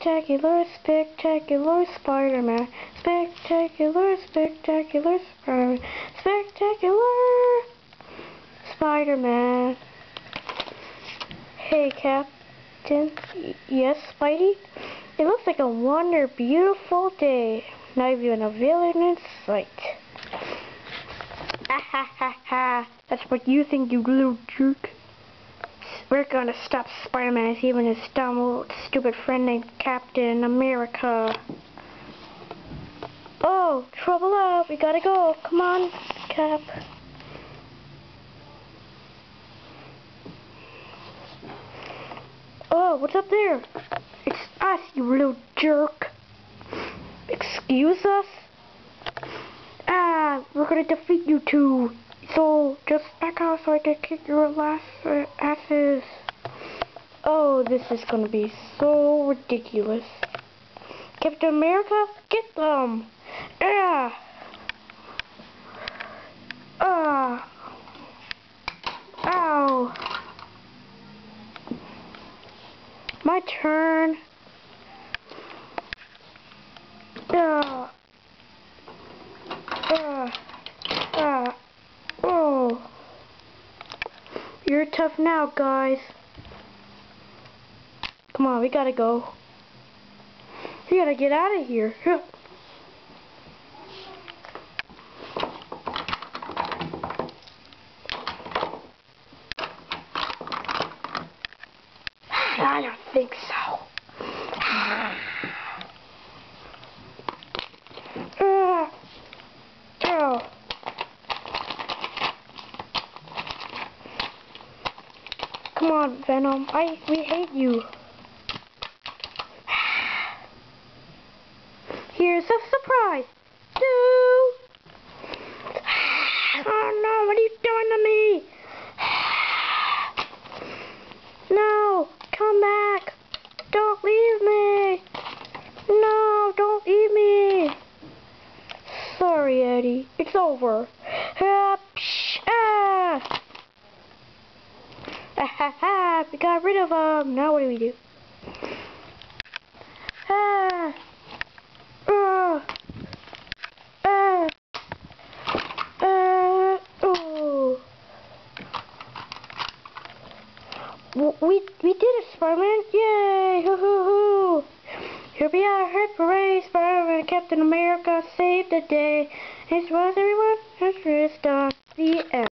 Spectacular, spectacular Spider-Man. Spectacular, spectacular Spider-Man. Spectacular Spider-Man. Hey, Captain. Yes, Spidey? It looks like a beautiful day. Not even a villain in sight. Ha ha ha ha. That's what you think, you little jerk. We're gonna stop Spider-Man and his dumb old stupid friend named Captain America. Oh, trouble up. We gotta go. Come on, Cap. Oh, what's up there? It's us, you little jerk. Excuse us? We're gonna defeat you two. So, just back out so I can kick your asses. Oh, this is gonna be so ridiculous. Captain America, get them! Ow! My turn. Oh. You're tough now, guys. Come on, we gotta go. We gotta get out of here. I don't think so. Come on, Venom. We hate you. Here's a surprise. Oh no, what are you doing to me? No, come back. Don't leave me. No, don't leave me. Sorry, Eddie. It's over. We got rid of him. Now what do we do? We did it, Spider-Man! Yay! Hoo hoo hoo! Here we are, hooray! Spider-Man and Captain America saved the day. As well as everyone, that's done. The end.